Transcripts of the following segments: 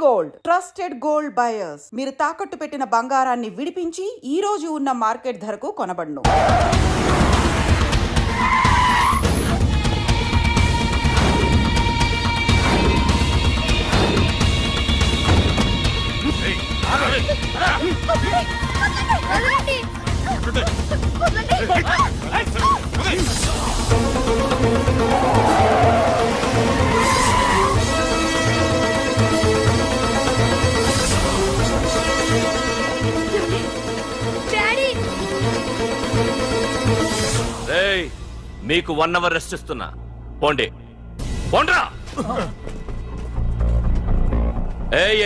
Gold trusted gold buyers. మీరు తాకట్టు పెట్టిన బంగారాన్ని విడిపించి ఈ రోజు ఉన్న మార్కెట్ ధరకు కొనబడును. మీకు 1 అవర్ రెస్ట్ ఇస్తున్నా. పోండి పోండ్రా.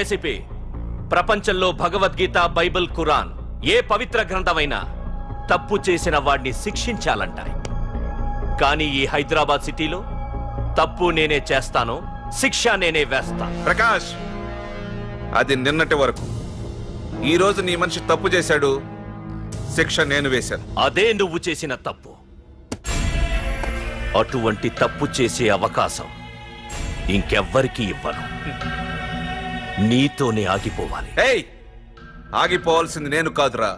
ఏసీపీ, ప్రపంచంలో భగవద్గీత, బైబిల్, ఖురాన్ ఏ పవిత్ర గ్రంథమైనా తప్పు చేసిన వాడిని శిక్షించాలంటాయి. కానీ ఈ హైదరాబాద్ సిటీలో తప్పు నేనే చేస్తాను, శిక్ష నేనే వేస్తా. ప్రకాష్, అది నిన్నటి వరకు. ఈ రోజు నీ మనిషి తప్పు చేశాడు, శిక్ష నేను వేశాను. అదే నువ్వు చేసిన తప్పు. అటువంటి తప్పు చేసే అవకాశం ఇంకెవ్వరికీ ఇవ్వను. నీతోనే ఆగిపోవాలి. ఏయ్, ఆగిపోవాల్సింది నేను కాదురా,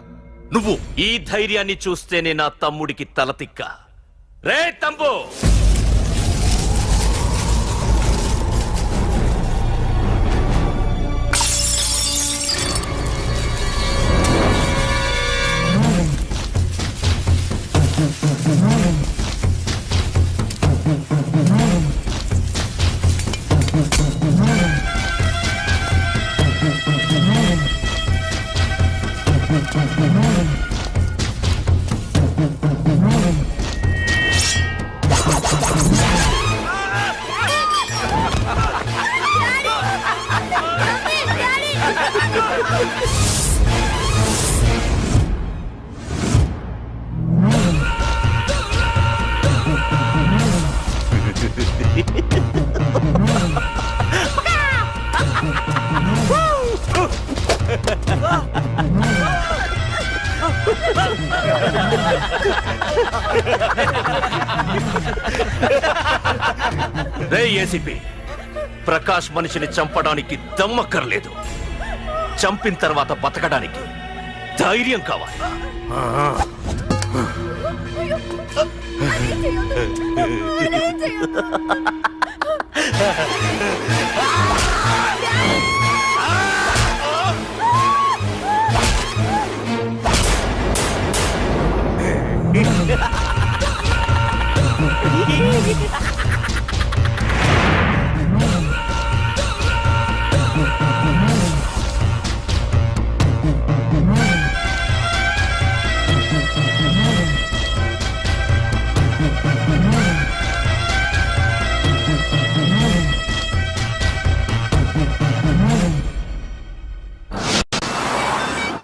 నువ్వు. ఈ ధైర్యాన్ని చూస్తేనే నా తమ్ముడికి తలతిక్క. రే తమ్ము, రే ఏసీపీ, ప్రకాష్ మనిషిని చంపడానికి దమ్మక్కర్లేదు, చంపిన తర్వాత బతకడానికి ధైర్యం కావాలి.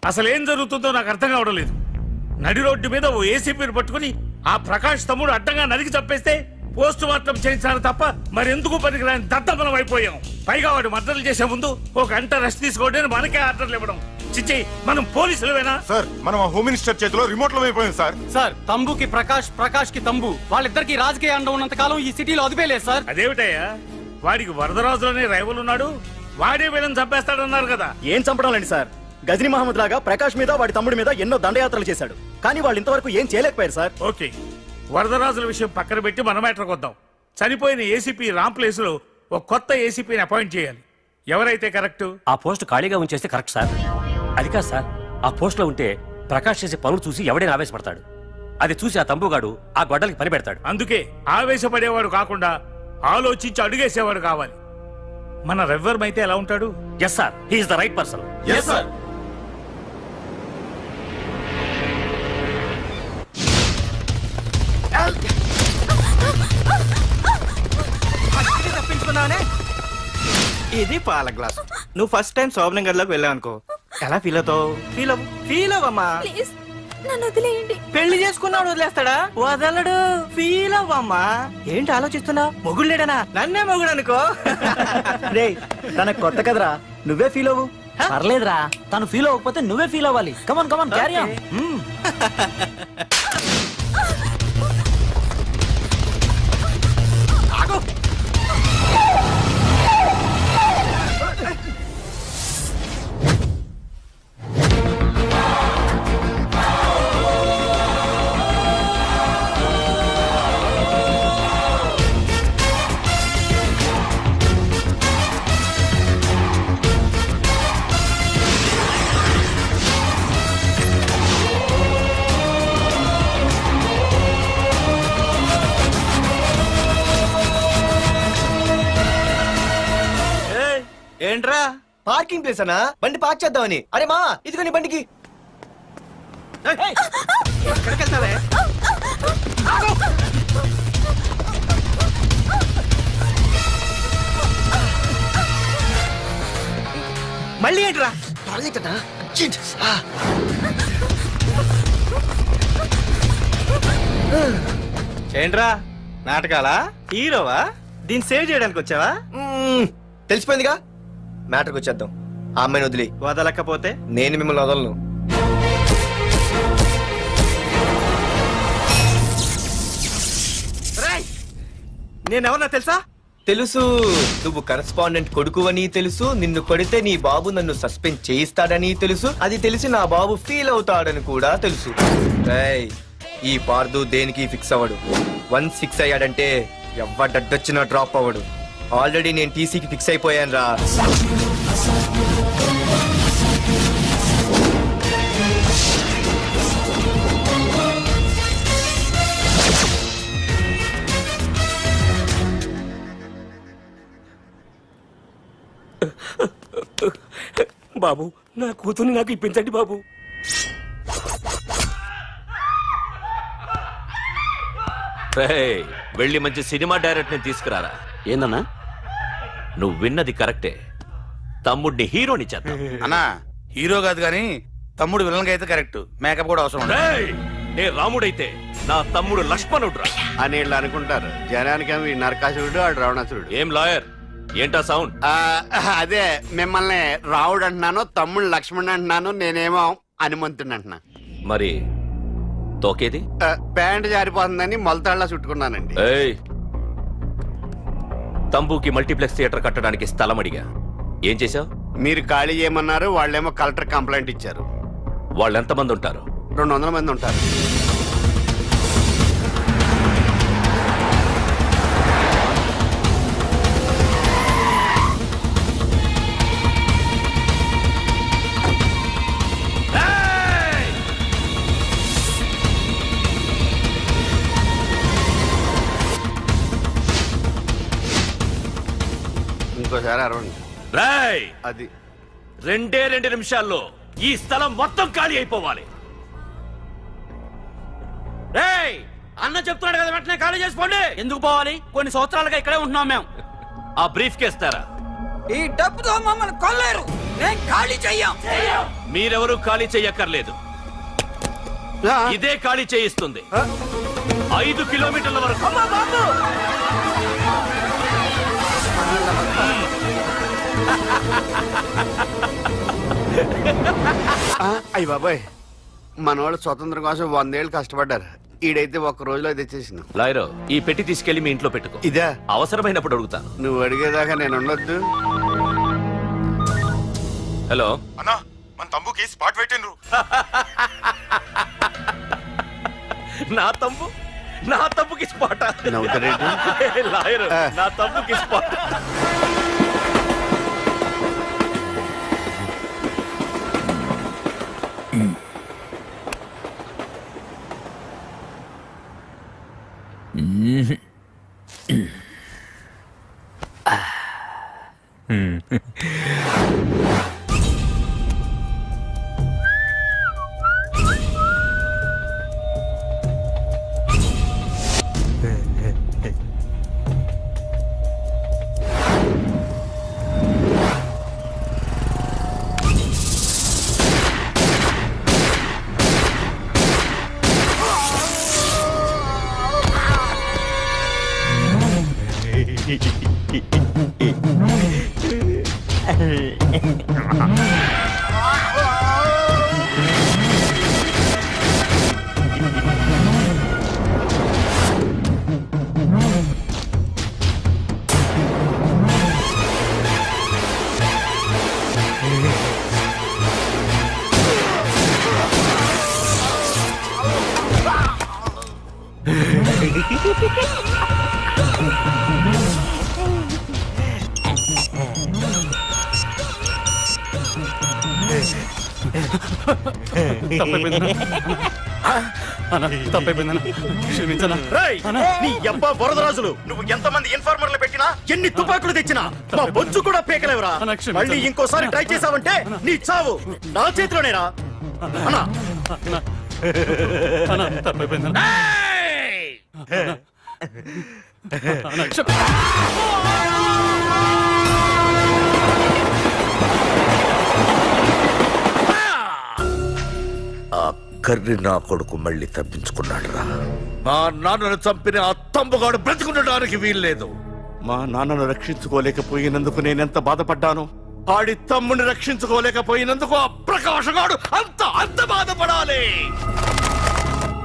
అసలేం జరుగుతుందో నాకు అర్థం కావడం లేదు. నడి రోడ్డు మీద ఓ ఏసీపీని పట్టుకుని ఆ ప్రకాష్ తమ్ముడు అడ్డంగా నరికి చంపేస్తే పోస్ట్ మార్టం చేయించాలి తప్ప మరెందుకు పనికిరాని దద్దమలం అయిపోయాం. పైగా వాడు మర్డర్లు చేసే ముందు ఒక గంట రెస్ట్ తీసుకోవడానికి మనకే ఆర్డర్లు ఇవ్వడం. చిచ్చి, మనం పోలీసులవేనా? సార్, మనం హోమ్ మినిస్టర్ చేతిలో రిమోట్ లో అయిపోయాం సార్. సార్, తంబుకి ప్రకాష్, ప్రకాష్ కి తంబు, వాళ్ళిద్దరికి రాజకీయ అండ ఉన్నంత కాలం ఈ సిటీలో అదిపేలేదు సార్. అదేమిటయ్యా, వాడికి వరదరాజులోనే రైవల్ ఉన్నాడు, వాడే వీళ్ళని చంపేస్తాడన్నారు కదా. ఏం చంపడం లేండి సార్, గజనీ మహమ్మద్ లాగా ప్రకాష్ మీద వాడి తమ్ముడి మీద ఎన్నో దండయాత్రలు చేశాడు, కానీ వాళ్ళు ఇంతవరకు ఏం చేయలేకపోయారు సార్. ఓకే, వరదరాజుల విషయం పక్కన పెట్టి మన మ్యాటర్కి వద్దాం. చనిపోయిన ఏసీపీ రామ్ ప్లేస్ లో ఒక కొత్త ఏసీపీని అపాయింట్ చేయాలి. ఎవరైతే కరెక్ట్? ఆ పోస్ట్ ఖాళీగా ఉంచేస్తే కరెక్ట్ సార్. అది కాదు సార్, ఆ పోస్ట్ లో ఉంటే ప్రకాష్ చేసే పనులు చూసి ఎవడైనా ఆవేశపడతాడు. అది చూసి ఆ తంబుగాడు ఆ గొడ్డలకి పని పెడతాడు. అందుకే ఆవేశపడేవాడు కాకుండా ఆలోచించి అడుగేసేవాడు కావాలి. మన రెవ్వర్ అయితే ఎలా ఉంటాడు? Yes sir, he is the right person. Yes sir. ఇది పాల గ్లాస్. నువ్వు ఫస్ట్ టైం శోభనం గదిలోకి వెళ్ళావు అనుకో, ఎలా ఫీల్ అవుతావు? ఫీల్ అవ్వమ్మా. పెళ్లి చేసుకున్నాడు వదిలేస్తాడా? వదలడు. ఫీల్ అవ్వమ్మా. ఏంటి ఆలోచిస్తున్నావు? మొగుడు లేడనా? నన్నే మొగుడు అనుకో. రే, తనకు కొత్త కదరా, నువ్వే ఫీల్ అవ్వు. పర్లేదురా, తను ఫీల్ అవ్వకపోతే నువ్వే ఫీల్ అవ్వాలి. కమాన్ కమాన్, క్యారీ ఆన్. ఏంట్రా పార్కింగ్ ప్లేస్ అన్నా బండి పార్క్ చేద్దామని. అరే మా ఇదిగో నీ బండికి. ఎక్కడికి వెళ్తావే మళ్ళీ ఏంట్రా టాయిలెట్ అన్నా అర్జెంట్. ఏంట్రా నాటకాలా హీరోవా దీన్ని సేవ్ చేయడానికి వచ్చావా తెలిసిపోయిందిగా, మ్యాటర్కి వచ్చేద్దాం. ఆ అమ్మాయిని వదిలి. వదలకపోతే నేను మిమ్మల్ని వదలను. నేనెవరన్నా తెలుసా? తెలుసు, నువ్వు కరెస్పాండెంట్ కొడుకువని తెలుసు. నిన్ను కొడితే నీ బాబు నన్ను సస్పెండ్ చేయిస్తాడని తెలుసు. అది తెలిసి నా బాబు ఫీల్ అవుతాడని కూడా తెలుసు. రేయ్, ఈ పార్దు దేనికి ఫిక్స్ అవ్వడు. వన్స్ ఫిక్స్ అయ్యాడంటే ఎవ్వడడ్డొచ్చినా డ్రాప్ అవ్వడు. ఆల్రెడీ నేను టీసీకి ఫిక్స్ అయిపోయాను రా. బాబు, నా కూతుర్ని నాకు ఇప్పించండి బాబు. రేయ్, వెళ్ళి మంచి సినిమా డైరెక్ట్ ని తీసుకురారా. ఏందన్నా? నువ్వు విన్నది కరెక్టే. తమ్ముడిని హీరోని చేద్దాం. అన్నా హీరో కాదు కానీ తమ్ముడు విలన్ అయితే కరెక్ట్. మేకప్ కూడా అవసరం ఉండదు. రేయ్, నే రాముడైతే నా తమ్ముడు లక్ష్మణుడు అని వీళ్ళు అనుకుంటారు. జనానికి నరకాసురుడు ఆడు రావణాసురుడు. ఏం లాయర్, ఏంటా సౌండ్? అదే మిమ్మల్ని రావుడు అంటున్నాను, తమ్ముడు లక్ష్మణ్ అంటున్నాను, నేనేమో హనుమంతుడు అంటున్నా. మరి తోకేది? ప్యాంట్ జారిపోతుందని మొలతాళ్ళ చుట్టుకున్నానండి. ఏయ్, తంబుకి మల్టీప్లెక్స్ థియేటర్ కట్టడానికి స్థలం అడిగా. ఏం చేశావు? మీరు ఖాళీ చేయమన్నారు, వాళ్ళేమో కలెక్టర్ కంప్లైంట్ ఇచ్చారు. వాళ్ళు ఎంతమంది ఉంటారు? 200 మంది ఉంటారు. ఇంకోసారి అరవండి. రేయ్, అది 2 నిమిషాల్లో ఈ స్థలం మొత్తం ఖాళీ అయిపోవాలి. రేయ్, అన్న చెప్తున్నాడు కదా, వెంటనే ఖాళీ చేసుకోండి. ఎందుకు పోవాలి? కొన్ని సంవత్సరాలుగా ఇక్కడే ఉంటున్నాం మేము. ఆ బ్రీఫ్ కేస్తారా? ఈ డబ్బుతో మమ్మల్ని కొల్లేరు. నేను ఖాళీ చెయ్యం. మీరెవరూ ఖాళీ చెయ్యక్కర్లేదు. ఇదే ఖాళీ చేయిస్తుంది. 5 కిలోమీటర్ల వరకు. అయ్య బాబాయ్, మన వాళ్ళు స్వతంత్రం కోసం 100 ఏళ్ళు కష్టపడ్డారు. ఈడైతే ఒక్క రోజులో తెచ్చేసిన. లాయరు, ఈ పెట్టి తీసుకెళ్లి మీ ఇంట్లో పెట్టుకో. ఇదే అవసరమైనప్పుడు అడుగుతాను. నువ్వు అడిగేదాకా నేను ఉండొద్దు. హలో అన్నా, మన తమ్ముకి స్పాట్ పెట్టిండ్రు. నా తమ్ముకి స్పాట్. నవ్వుతారేంటి? లాయరు, నా తమ్ముకి స్పాట్. నీ అబ్బా వరదరాజులు, నువ్వు ఎంతమంది ఇన్ఫార్మర్లు పెట్టినా ఎన్ని తుపాకులు తెచ్చినా మా బొచ్చు కూడా పీకలేవురా. మళ్ళీ ఇంకోసారి ట్రై చేసావంటే నీ చావు నా చేతిలోనేరా. అన్నా ఏయ్! ఆ కర్రి నా కొడుకు మళ్ళీ తప్పించుకున్నాడు రా. మా నాన్నను చంపిన ఆ తంబుగాడు బ్రతికుండడానికి వీల్లేదు. మా నాన్నను రక్షించుకోలేకపోయినందుకు నేనెంత బాధపడ్డాను. ఆడి తమ్ముని రక్షించుకోలేకపోయినందుకు ఆ ప్రకాశగాడు అంత బాధపడాలి.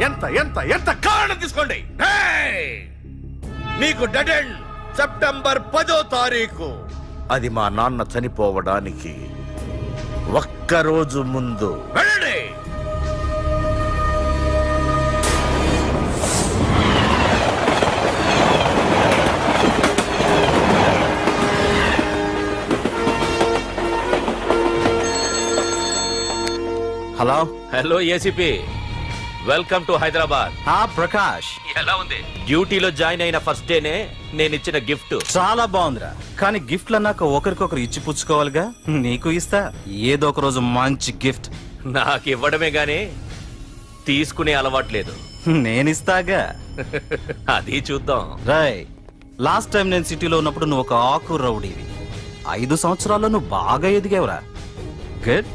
ఎంత ఎంత ఎంత కారణం తీసుకోండి. ఏయ్! మీకు డెడ్ ఎండ్ సెప్టెంబర్ 10వ తారీఖు. అది మా నాన్న చనిపోవడానికి ఒక్కరోజు ముందు. వెళ్ళండి. Hello hello ACP, welcome to Hyderabad. Prakash, ఎలా ఉంది? డ్యూటీలో జాయిన్ అయిన ఫస్ట్ డేనే నేను ఇచ్చిన గిఫ్ట్. చాలా బాగుందిరా. కానీ గిఫ్ట్లు అన్నాక ఒకరికొకరు ఇచ్చి పుచ్చుకోవాలిగా. నీకు ఇస్తా ఏదో ఒక రోజు మంచి గిఫ్ట్. నాకు ఇవ్వడమే గానీ తీసుకునే అలవాట్లేదు. నేనిస్తాగా. అది చూద్దాం. రాయ్, లాస్ట్ టైం నేను సిటీలో ఉన్నప్పుడు నువ్వు ఒక ఆకు రౌడీవి. 5 సంవత్సరాల్లో నువ్వు బాగా ఎదిగావురా. గుడ్.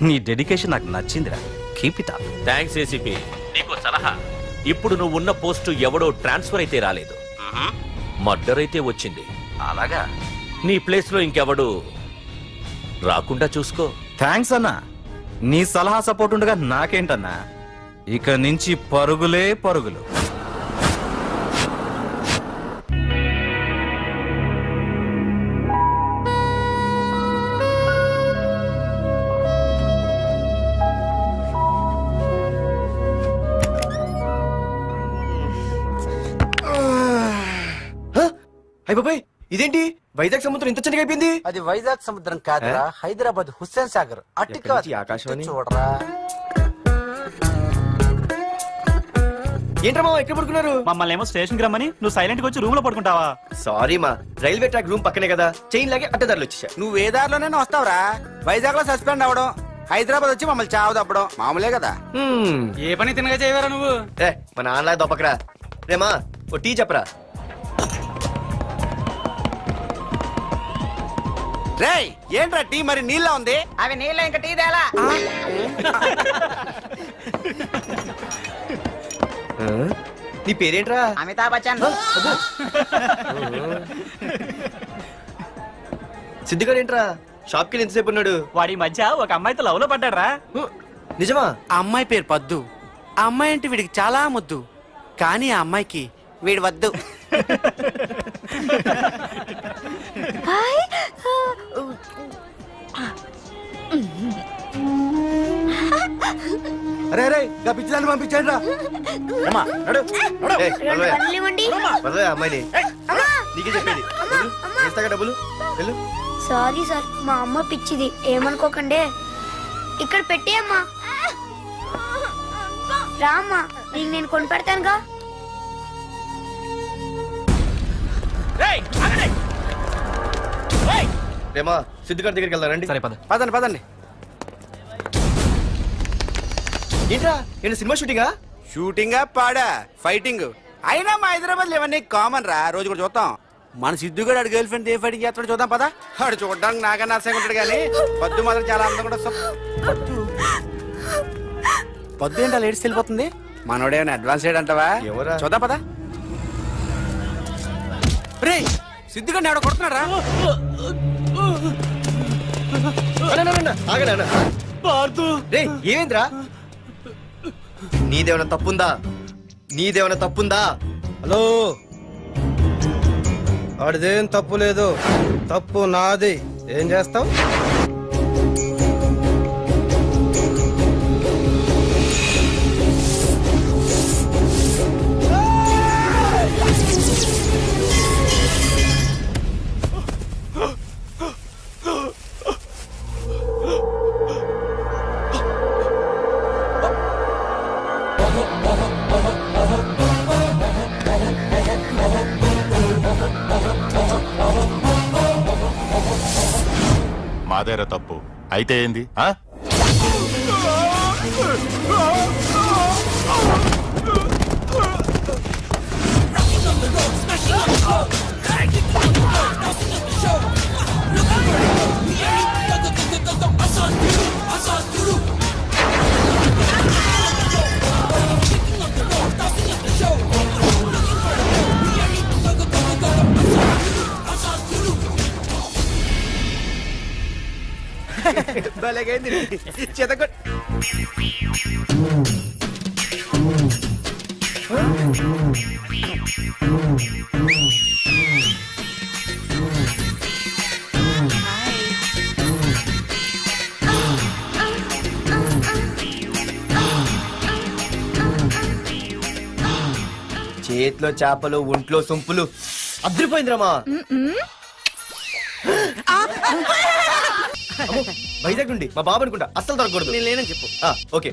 నీ డెడికేషన్ నాకు నచ్చిందిరా. Keep it up. Thanks ACP. నీకు సలహా. ఇప్పుడు నువ్వు ఉన్న పోస్టు ఎవడో ట్రాన్స్ఫర్ అయితే రాలేదు, మర్డర్ అయితే వచ్చింది. అలాగా? నీ ప్లేస్ లో ఇంకెవడు రాకుండా చూసుకో. థ్యాంక్స్ అన్నా. నీ సలహా సపోర్ట్ ఉండగా నాకేంటన్నా. ఇక నుంచి పరుగులే పరుగులు. అయ్య బాబాయ్, ఇదేంటి వైజాగ్ సముద్రం ఇంత చిన్నగా అయిపోయింది? అది వైజాగ్ సముద్రం కాదురా, హైదరాబాద్ హుస్సేన్ సాగర్. అట్టి ఎక్కడి నుంచి ఆకాశవాణి? చూడరా. ఏంట్రా మామ ఎక్కడ పడుకున్నారు? మమ్మల్ని ఏమో స్టేషన్ కి రమ్మని నువ్వు సైలెంట్ గా వచ్చి రూమ్ లో పడుకుంటావా? సారీ మా, రైల్వే ట్రాక్ రూమ్ పక్కనే కదా, చైన్ లాగే అడ్డదారులు వచ్చేసా. నువ్వు ఏ దారిలోనే వస్తావురా. వైజాగ్ లో సస్పెండ్ అవడం, హైదరాబాద్ వచ్చి మమ్మల్ని చావు తప్పడం మామూలే కదా. ఏ పని తినగా చేయవరా నువ్వు? ఏ మా నాన్నలా దొప్పకరా. రేమా ఓ టీ చెప్పరా. రేయ్, ఏంట్రా టీ మరి నీళ్ళ ఉంది? అవి నీళ్ళ ఇంకా టీ తేలా. నీ పేరేంట్రా? అమితాబ్ బచ్చన్. సిద్ధిగాడు ఏంట్రా షాప్ కి ఎంతసేపు ఉన్నాడు? వాడి మధ్య ఒక అమ్మాయితో లవ్ లో పడ్డారా? నిజమా? ఆ అమ్మాయి పేరు పద్దు. ఆ అమ్మాయి అంటే వీడికి చాలా ముద్దు, కానీ ఆ అమ్మాయికి వీడు వద్దు. అరే రే పిచ్చిదాన్ని పంపించండి రా. అమ్మాయిని నీకే చెప్పేది. వేస్తాగా డబ్బులు. వెళ్ళు. సారీ సార్, మా అమ్మ పిచ్చిది, ఏమనుకోకండి. ఇక్కడ పెట్టి అమ్మా. రామ్మా, నీకు నేను కొని పెడతానుగా. రేమా సిద్ధిగారి దగ్గరికి వెళ్దానండి. సరే పద. పదండి పదండి. ఏంట్రా ఏంటి సినిమా షూటింగా? షూటింగ్ పాడా ఫైటింగ్ అయినా మా హైదరాబాద్ లో ఇవన్నీ కామన్ రా. రోజు కూడా చూద్దాం. మన సిద్ధు గడు గర్ల్ ఫ్రెండ్ ఏ ఫైటింగ్ చేస్తాడు చూద్దాం పదా. వాడు చూడడానికి నాకన్నా అసహ్యంగా ఉంటాడు కానీ పద్దు మాత్రం చాలా అందంగా ఉంటుంది. పద్దు ఏంటో లేడీస్ వెళ్ళిపోతుంది. మనోడేమైనా అడ్వాన్స్ అంటావా? ఎవరా? చూద్దాం పదా. రే సిద్ధు గడిని ఎవడో కొడుతున్నాడు రా. ఏమేంద్రా? నీదేమైనా తప్పుందా? నీదేమైనా తప్పుందా? హలో, ఆడిదేం తప్పు లేదు, తప్పు నాది. ఏం చేస్తావు? మాదేరా తప్పు. అయితే ఏంది? ఆ? భలేగైంది చెతకొ చేతిలో చేపలు ఒంట్లో సొంపులు అదిరిపోయిందిరామా. వైజాగ్ నుండి మా బాబు అనుకుంటా, అస్సలు దొరకకూడదు. నేను లేనని చెప్పు. Okay.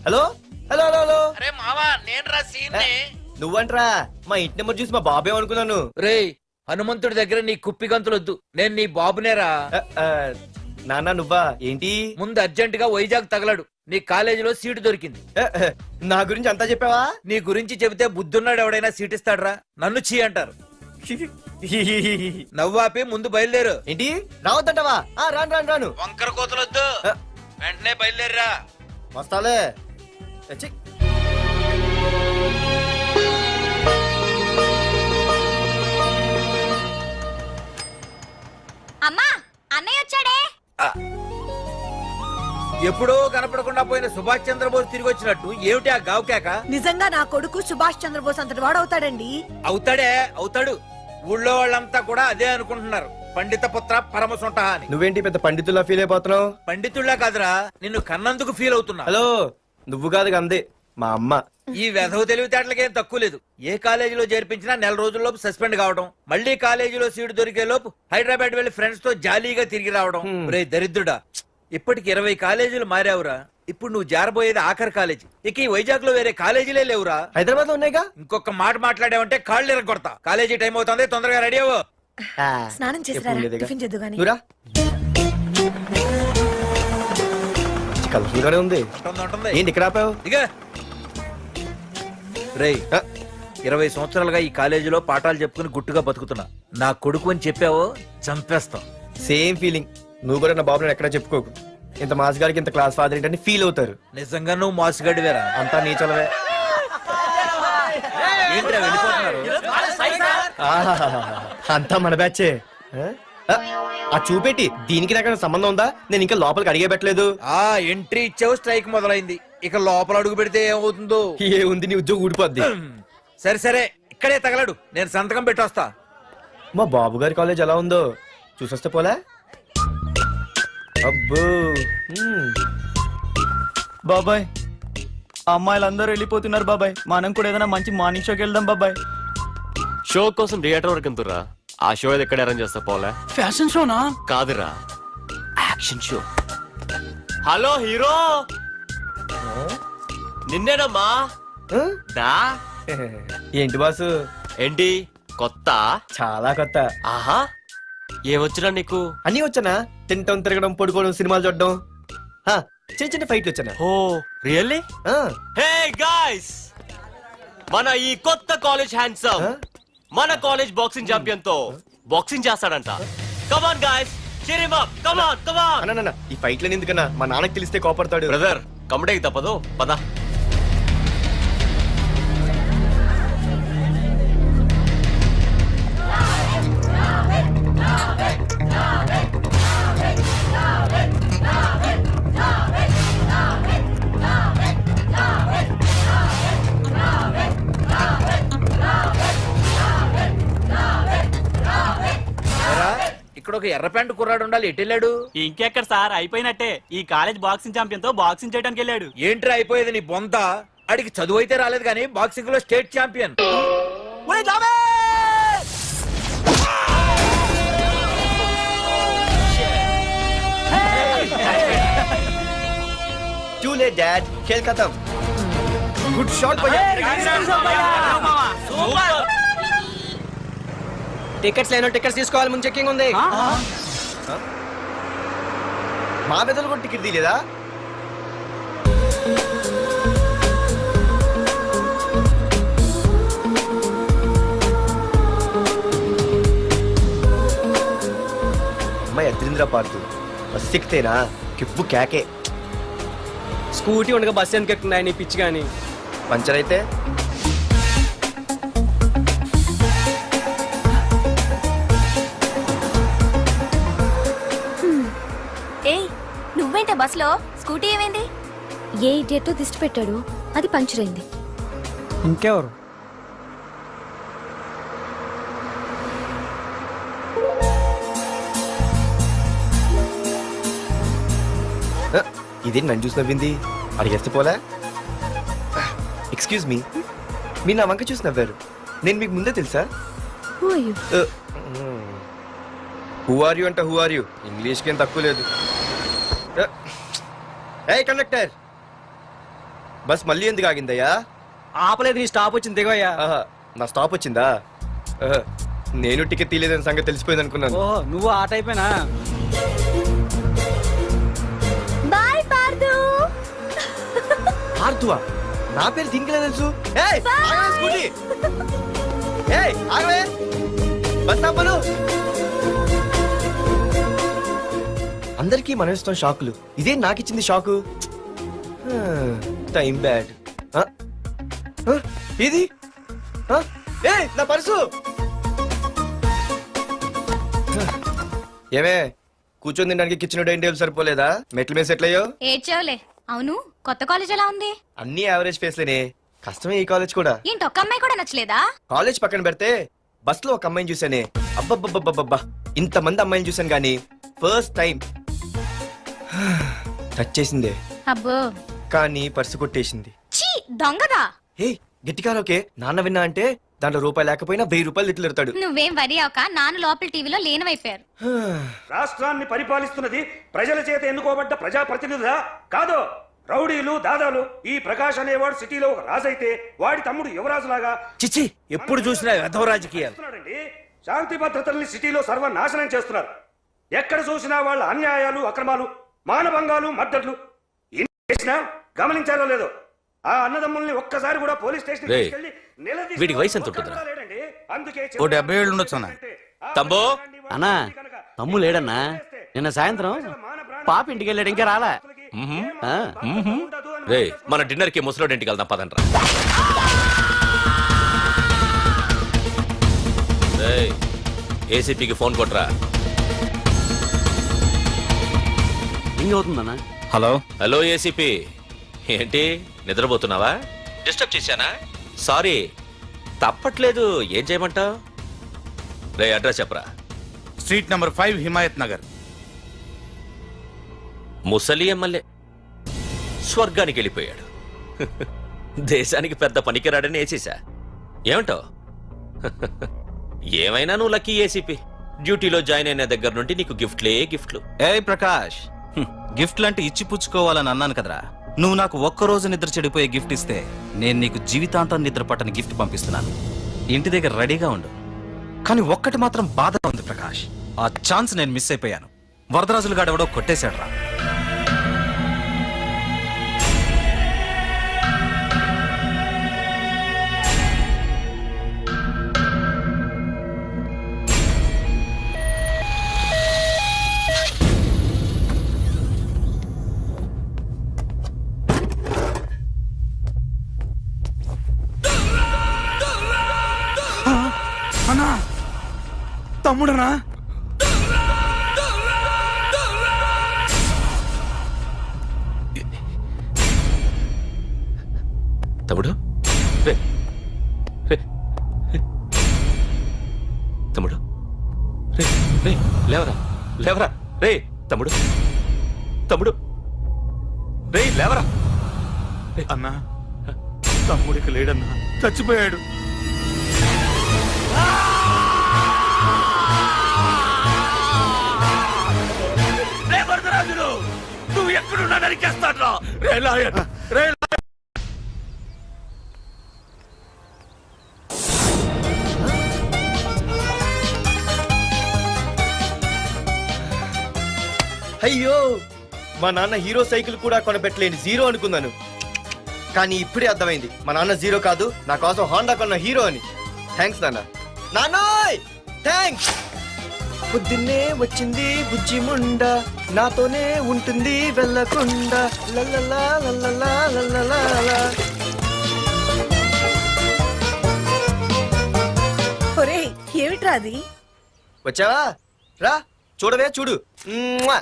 Hello hello hello hello. అరే మావా నేను రా సీన్ నువ్వంట్రా? మా ఇంటి నెంబర్ చూసి మా బాబే అనుకున్నాను. రే హనుమంతుడి దగ్గర నీ కుప్పి గంతులొద్దు, నేను నీ బాబునేరా. నాన్న నువ్వా? ఏంటి? ముందు అర్జెంట్ గా వైజాగ్ తగలడు, నీ కాలేజీలో సీటు దొరికింది. నా గురించి అంతా చెప్పావా? నీ గురించి చెబితే బుద్ధున్నాడు ఎవడైనా సీట్ ఇస్తాడ్రా, నన్ను చీ అంటారు. నవ్వాపి ముందు బయలుదేరు. ఏంటి రావద్దంటావా? రాను రాను రాను. వంకర కోతలొద్దు, వెంటనే బయలుదేరరా. వస్తాలే. ఛీ. అమ్మా అన్నయ్య వచ్చాడే. ఎప్పుడో కనపడకుండా పోయిన సుభాష్ చంద్రబోస్ తిరిగి వచ్చినట్టు ఏమిటి ఆ గావుకేక? నిజంగా నా కొడుకు సుభాష్ చంద్రబోస్ అంతటి వాడు అవుతాడండి. అవుతాడే అవుతాడు. ఊళ్ళో వాళ్ళంతా కూడా అదే అనుకుంటున్నారు, పండిత పుత్ర పరమసుంట అని. నువ్వేంటి పెద్ద పండితుల్లా ఫీల్ అయిపోతున్నావు? పండితుళ్ళ కాదురా, నిన్ను కన్నందుకు ఫీల్ అవుతున్నా. హలో, నువ్వు కాదు అందే మా అమ్మ. ఈ వెధవ తెలివితేటలకేం తక్కువ లేదు. ఏ కాలేజీలో చేర్పించినా నెల రోజుల్లోపు సస్పెండ్ కావడం, మళ్ళీ కాలేజీలో సీటు దొరికే లోపు హైదరాబాద్ వెళ్లి ఫ్రెండ్స్ తో జాలీగా తిరిగి రావడం. రే దరిద్రుడా, ఇప్పటికి 20 కాలేజీలు మారావురా. ఇప్పుడు నువ్వు జారబోయేది ఆఖరి కాలేజీ. ఇక ఈ వైజాగ్ లో వేరే కాలేజీలే లేవురా. హైదరాబాద్ లో ఉన్నాయిగా. ఇంకొక మాట మాట్లాడావంటే కాళ్ళు ఎరగొడతా. కాలేజీ టైం అవుతుంది, తొందరగా రెడీ అవ్వు. స్నానం చేసి నువ్వురా. కలర్ఫుల్ గానే ఉంది. ఉంటుంది. ఏంటి ఇక్కడ ఆపావు? ఇక రేయ్, 20 సంవత్సరాలుగా ఈ కాలేజీలో పాఠాలు చెప్పుకుని గుట్టుగా బతుకుతున్నా. నా కొడుకు అని చెప్పావో చంపేస్తాం. Same feeling. నువ్వు కూడా నా బాబు ఎక్కడా చెప్పుకోకు. ఇంత మాస్ గారికి ఇంత క్లాస్ ఫాదర్ ఏంటని ఫీల్ అవుతారు. నిజంగా నువ్వు మాసుగడివేరా. అంతా నీచలవే. ఏంట్రా వెళ్ళిపోతున్నారు? అంతా మన బ్యాచే. ఆ చూపెట్టి దీనికి నాకు సంబంధం ఉందా? నేను ఇంకా లోపలికి అడిగే పెట్టలేదు. ఆ ఎంట్రీ ఇచ్చావు, స్ట్రైక్ మొదలైంది. ఇక లోపల అడుగు పెడితే ఏమవుతుందో. ఏ ఉంది, నీ ఉద్యోగం ఊడిపోద్ది. సరే సరే, ఇక్కడే తగలడు, నేను సంతకం పెట్టొస్తా. మా బాబు గారి కాలేజ్ ఎలా ఉందో చూసొస్తే పోలే. అబ్బో. బాబాయ్, అమ్మాయిలందరూ వెళ్ళిపోతున్నారు బాబాయ్. మనం కూడా ఏదైనా మంచి మార్నింగ్ షోకి వెళ్దాం బాబాయ్. షో కోసం థియేటర్ వరకు ఎంతురా? ఆ షో ఏది ఎక్కడ అరేంజ్ చేస్తా పోలే? ఫ్యాషన్ షోనా? కాదురా, యాక్షన్ షో. హలో హీరో, నిన్నేనమ్మా. దా. ఏంటి బాసు? ఏంటి కొత్త? చాలా కొత్త. ఆహా, ఏమొచ్చినా నీకు? అన్నీ వచ్చానా? తింటం, తిరగడం, పడుకోవడం, సినిమాలు చూడడం, చిన్న చిన్న ఫైట్లు వచ్చానా? ఓ రియల్లీ? హే గాయ్స్, మన ఈ కొత్త కాలేజ్ హ్యాండ్సమ్ మన కాలేజ్ బాక్సింగ్ ఛాంపియన్ తో బాక్సింగ్ చేస్తాడంట. Come on guys, cheer him up. Come on, come on. అన్న ఈ ఫైట్లని ఎందుకన్నా? మా నాన్నకి తెలిస్తే కోపడతాడు. బ్రదర్, కమడేకి తప్పదు, పద. ఇక్కడ ఒక ఎర్ర ప్యాంటు కుర్రాడు ఉండాలి, ఎటు వెళ్ళాడు? ఇంకెక్కడ సార్, అయిపోయినట్టే. ఈ కాలేజ్ బాక్సింగ్ ఛాంపియన్ తో బాక్సింగ్ చేయడానికి వెళ్ళాడు. ఏంట్రా అయిపోయేది నీ బొంత? అడిగి చదువు అయితే రాలేదు కానీ బాక్సింగ్ లో state champion. Too late, Dad. खेल खत्म. Good shot, भैया. టికెట్స్ లేనో టికెట్స్ తీసుకోవాలి, ముందు చెక్కింగ్ ఉంది. మా పెద్దలు కూడా టికెట్ తీయలేదా? అమ్మాయి అద్రింద్ర పార్తు బస్ ఎక్కితేనా కిప్పు కేకే. స్కూటీ ఉండగా బస్సు ఎందుకు ఎక్కుతున్నాయి నీ పిచ్చి కానీ. పంచర్ అయితే ఏయ్ నువ్వేంటే బస్సులో? స్కూటీ ఏమైంది? ఏ ఇడియట్ దిష్టి పెట్టాడు, అది పంచర్ అయింది. ఇంకెవరు? ఇదేంటి నన్ను చూసి నవ్వింది? అడిగేస్తే పోలే. ఎక్స్క్యూజ్ మీ, మీరు నా వంక చూసి నవ్వారు. నేను మీకు ముందే తెలుసా? హూ ఆర్ యూ అంటే హూ ఆర్ యూ, ఇంగ్లీష్కి ఏం తక్కువ లేదు. ఏ కండక్టర్, బస్ మళ్ళీ ఎందుకు ఆగిందయ్యా? ఆపలేదు, నీ స్టాప్ వచ్చింది దిగోయ్యా. ఆహా, నా స్టాప్ వచ్చిందా? ఆహా, నేను టికెట్ తీయలేదని సంగతి తెలిసిపోయింది అనుకున్నాను. ఓహో, నువ్వు ఆ టైపేనా? బాయ్ పార్దు. ఆర్తువా? నా పేరు దీనికిలా తెలుసు? ఏయ్, ఆగవే స్కూటీ. ఏయ్, ఆగవే. బస్ ఆపను. అందరికీ మనం ఇస్తాం షాకులు, ఇదే నాకు ఇచ్చింది షాకు. Time bad. ఇది ఏయ్, నా పర్సు. ఏమే, కూర్చొని తినడానికి కిచెన్ డైనింగ్ టేబుల్ సరిపోలేదా? మెట్ల మీద సెట్ అయ్యో. ఏడ్చావులే. అవును, కొత్త కాలేజ్ ఎలా ఉంది? అన్ని యావరేజ్ ఫేస్లేనే, కష్టమే ఈ కాలేజ్ కూడా. ఏంటి ఒక్క అమ్మాయి కూడా నచ్చలేదా? కాలేజ్ పక్కన పెడితే బస్ లో ఒక అమ్మాయిని చూసానే, అబ్బబ్బబ్బబ్బబ్బా, ఇంతమంది అమ్మాయిని చూసాను గానీ ఫస్ట్ టైం టచ్ చేసిందే. అబ్బో, కానీ పర్సు కొట్టేసింది. చీ దొంగదా. హే, గట్టిగా ఓకే, నాన్న విన్నా అంటే దాంట్లో రూపాయి లేకపోయినా 1000 రూపాయలు తిట్లు. నువ్వేం వరి అవక, నాన్న లోపల టీవీలో లేనవైపోయారు. రాష్ట్రాన్ని పరిపాలిస్తున్నది ప్రజల చేత ఎన్నుకోబడ్డ ప్రజాప్రతినిధులా కాదు, రౌడీలు దాదాలు. ఈ ప్రకాష్ అనేవాడు సిటీలో ఒక రాజైతే వాడి తమ్ముడు యువరాజులాగా చిచ్చి ఎప్పుడు చూసినా వెధవ రాజకీయాలు. చేస్తున్నాడండి. శాంతి భద్రతల్ని సిటీలో సర్వనాశనం చేస్తున్నారు. ఎక్కడ చూసినా వాళ్ళ అన్యాయాలు, అక్రమాలు, మానభంగాలు, మద్దతులు. ఇన్ని చేసినా గమనించారో లేదో, ఆ అన్నదమ్ముల్ని ఒక్కసారి కూడా పోలీస్ స్టేషన్ తీసుకెళ్లి నిలదీసిన వీడికి వయసు ఎంత ఉంటుందిరా? లేడండి. అందుకే ఓ 70 ఏళ్ళు ఉండొచ్చు అన్న. తమ్ముడు అన్నా, తమ్ము లేడన్నా. నిన్న సాయంత్రం పాప ఇంటికి వెళ్ళాడు, ఇంకా రాలా. రే, మన డిన్నర్ కి ముసలోడి ఇంటికి వెళ్దాం పదండ్రా. ఏసీపీకి ఫోన్ కొట్రా. ఇంకవుతుందన్నా. హలో హలో ఏసీపీ, ఏంటి నిద్రపోతున్నావా? డిస్టర్బ్ చేశానా? సారీ, తప్పట్లేదు. ఏం చేయమంటావు? రే, అడ్రస్ చెప్పరా. Street number 5 Himayat Nagar. ముసలి ఎమ్మెల్యే స్వర్గానికి వెళ్ళిపోయాడు. దేశానికి పెద్ద పనికిరాడని వేసేసా. ఏమంటావు? ఏమైనా నువ్వు లక్కీ ఏసీపీ. డ్యూటీలో జాయిన్ అయిన దగ్గర నుండి నీకు గిఫ్ట్లు. ఏ ప్రకాష్, గిఫ్ట్ లాంటి ఇచ్చి పుచ్చుకోవాలని అన్నాను కదరా. నువ్వు నాకు ఒక్కరోజు నిద్ర చెడిపోయే గిఫ్ట్ ఇస్తే నేను నీకు జీవితాంతం నిద్ర పట్టని గిఫ్ట్ పంపిస్తున్నాను. ఇంటి దగ్గర రెడీగా ఉండు. కానీ ఒక్కటి మాత్రం బాధగా ఉంది ప్రకాష్, ఆ ఛాన్స్ నేను మిస్ అయిపోయాను. వరదరాజులు గాడెవడో కొట్టేశాడు రా. అన్నా, తమ్ముడనా? తమ్ముడు, రే రే తమ్ముడు, రే రే లేవరా లేవరా. రే తమ్ముడు, రే లేవరా. అన్నా, తమ్ముడికి లేడన్నా, చచ్చిపోయాడు. నువ్వు ఎక్కడున్నా నరికేస్తాడ్రా. రే లాయర్, రే అయ్యో, మా నాన్న హీరో సైకిల్ కూడా కొనపెట్టలేని జీరో అనుకున్నాను. కానీ ఇప్పుడే అర్థమైంది మా నాన్న జీరో కాదు, నా కోసం హాండా కొన్న హీరో అని. థ్యాంక్స్ నాన్న. నాన్నోయ్ థ్యాంక్స్. పొద్దున్నే వచ్చింది బుజ్జి ముండ, నాతోనే ఉంటుంది వెళ్ళకుండా. లల్లలా లల్లలా లల్లలా. ఒరేయ్ ఏమిట్రా అది? వచ్చావా? రా చూడవే చూడు. మ్మ్వా!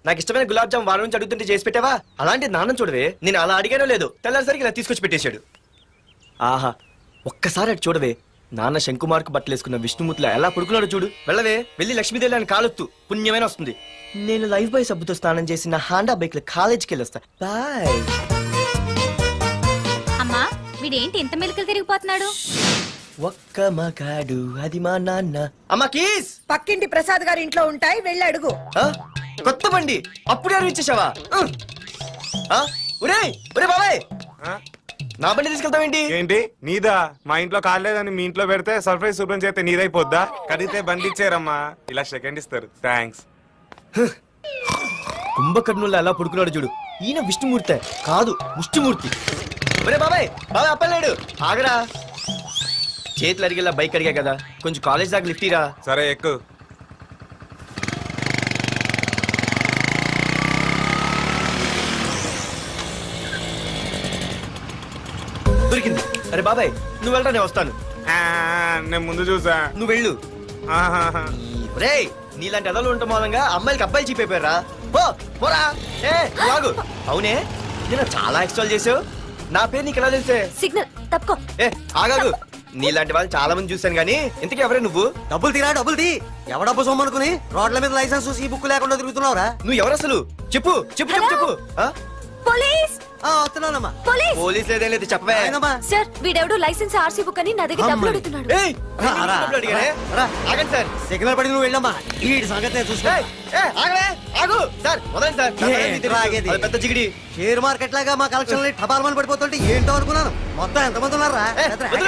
నాకు ఇష్టమైన గులాబ్ జామ్ వారం నుంచి అడుగుతుంటే చేసి పెట్టావా? అలాంటి నాన్న చూడవే, నేను అలా అడిగానో లేదో తెల్లారిసరికి ఇలా తీసుకొచ్చి పెట్టేశాడు. ఆహా ఒక్కసారి అటు చూడవే, నాన్న శంకుమార్కు బట్టలు వేసుకున్న విష్ణుమూర్తిలా ఎలా పడుకున్నాడో చూడు. వెళ్ళవే, వెళ్ళి లక్ష్మీదేవి అని కాలొత్తు, పుణ్యమైన వస్తుంది. నేను లైఫ్ బాయ్ సబ్బుతో స్నానం చేసి నా హాండా బైక్ లో కాలేజీకి వెళ్ళొస్తా. బాయ్. అమ్మా వీడేంటి ఇంత మెలికలు తిరిగిపోతున్నాడు? ఒక్క మగాడు అది మా నాన్న. అమ్మా కీస్ పక్కింటి ప్రసాద్ గారి ఇంట్లో ఉంటాయి, వెళ్ళి అడుగు. ఆ? కొత్త బండి అప్పుడే ఇచ్చేసావా? ఒరే ఒరే బాబాయ్, నా బండి తీసుకెళ్తావేంటి? ఏంటి నీదా? మా ఇంట్లో కాలేదని మీ ఇంట్లో పెడితే సర్ప్రైజ్ శుభ్రం చేస్తే నీదైపోద్దా? కడిగితే బండి ఇచ్చారమ్మా, ఇలా సెకండ్ ఇస్తారు. థ్యాంక్స్. కుంభకర్ణుల్లో ఎలా పడుకున్నాడు చూడు. ఈయన విష్ణుమూర్తి కాదు ముష్టిమూర్తి. ఒరే బాబాయ్ బాబాయ్ అప్పలేడు, ఆగరా. చేతులు అడిగేలా బైక్ అడిగా కదా, కొంచెం కాలేజ్ దాకా లిఫ్ట్ ఇరా. సరే ఎక్కు. దొరికింది. అరే బాబాయ్ నువ్వు వెళ్ళరా, నేను వస్తాను. నేను ముందు చూసా. నువ్వు వెళ్ళు. రే నీలాంటి ఎదలు ఉండటం మూలంగా అమ్మాయిలకి అబ్బాయిలు చీపైపోయారా? పోరా. ఏ నువ్వు ఆగు. అవునే నేను చాలా ఎక్స్ట్రాల్ చేసావు, నా పేరు నీకు ఎలా తెలిసే? సిగ్నల్ తప్పుకో. ఏ ఆగాగు. నీలాంటి వాళ్ళు చాలా మంది చూశాను గానీ ఇంతకీ ఎవరే నువ్వు? డబ్బులు తీరా డబ్బులు తీ. ఎవడబ్బు సొమ్మనుకుని రోడ్ల మీద లైసెన్స్ చూసి బుక్ లేకుండా తిరుగుతున్నావురా? నువ్వు ఎవరు అసలు? చెప్పు చెప్పు చెప్పు చెప్పు. ఆ? పోలీస్ వస్తున్నానమ్మా. పోలీస్ పోలీస్ లేదేం లేదు చెప్పవే. సార్ వీడెవడు లైసెన్స్ ఆర్సీ బుక్ అని నా దగ్గర డబ్బులు అడుగుతున్నాడు. ఏయ్, నేను డబ్బులు అడిగానే? ఆగండి సార్. సిగ్నల్ పడి నువ్వు వెళ్ళమ్మా, ఈ సంగతి చూస్తా. ఏయ్, ఏయ్, ఆగవే, ఆగు. సార్ వదండి సార్. నా తల మీద ఆగేది? అది పెద్ద జిగిడి. షేర్ మార్కెట్ లాగా మా కలెక్షన్ టపాల్మని పడిపోతుంటే ఏంటో అనుకున్నాను. మొత్తం ఎంతమంది ఉన్నారా?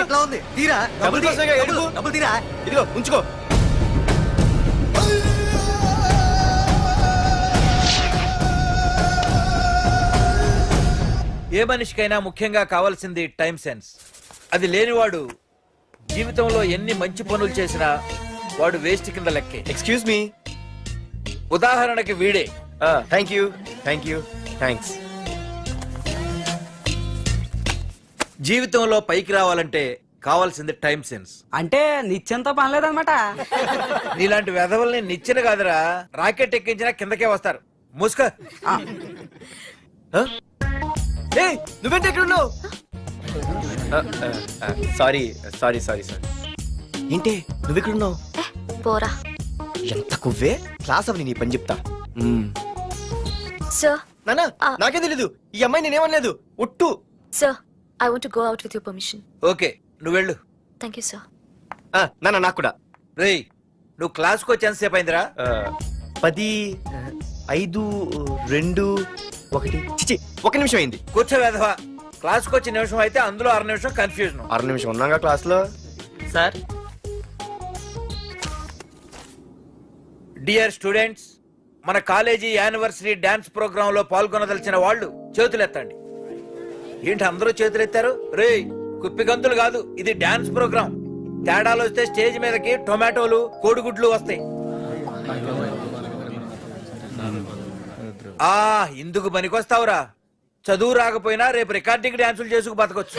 ఎట్లా ఉంది? తీరా డబ్బులు కోసమేగా ఎడుగు. డబ్బులు తీరా. ఇదిగో ఉంచుకో. ఏ మనిషికైనా ముఖ్యంగా కావాల్సింది టైం సెన్స్. అది లేనివాడు జీవితంలో ఎన్ని మంచి పనులు చేసినా వాడు వేస్ట్ కింద లెక్కే. Excuse me. ఉదాహరణకి వీడే. Thank you thank you thanks. జీవితంలో పైకి రావాలంటే కావాల్సింది టైం సెన్స్. అంటే నిత్యంతో పనిలేదన్నమాట. నీలాంటి వెధవల్ని నిచ్చిన కాదురా, రాకెట్ ఎక్కించినా కిందకే వస్తారు. ముసుక. ఏయ్ నువ్వేంటి ఎక్కడ ఉన్నావు? Sorry sorry sorry sorry. ఏంటి నువ్వెక్కడున్నావు? పోరా. ఎంత కువ్వే. క్లాస్ అవని నీ పని చెప్తా. సార్ నానా నాకే తెలీదు, ఈ అమ్మాయి నేనేమనలేదు ఒట్టు. Sir I want to go out with your permission. Okay నువ్వు వెళ్ళు. Thank you sir. నానా నాకు కూడా. రేయ్ నువ్వు క్లాస్కి వచ్చి ఎంతసేపు అయిందిరా? 10, 5, 2, 1 చిచి 1 నిమిషం అయింది. కూర్చో వెధవా. క్లాస్కి వచ్చి నిమిషం అయితే అందులో 6 నిమిషం కన్ఫ్యూజన్. 6 నిమిషం ఉన్నాగా క్లాస్ లో. సార్ డియర్ స్టూడెంట్స్, మన కాలేజీ యానివర్సరీ డాన్స్ ప్రోగ్రామ్ లో పాల్గొనదలిచిన వాళ్ళు చేతులెత్తండి. ఏంటి అందరూ చేతులెత్తారు? రేయ్ కుప్పి గంతులు కాదు, ఇది డాన్స్ ప్రోగ్రామ్. తేడాలు వస్తే స్టేజ్ మీదకి టొమాటోలు కోడిగుడ్లు వస్తాయి. ఇందుకు పనికొస్తావురా. చదువు రాకపోయినా రేపు రికార్డింగ్ డాన్సులు చేసుకు బతకొచ్చు.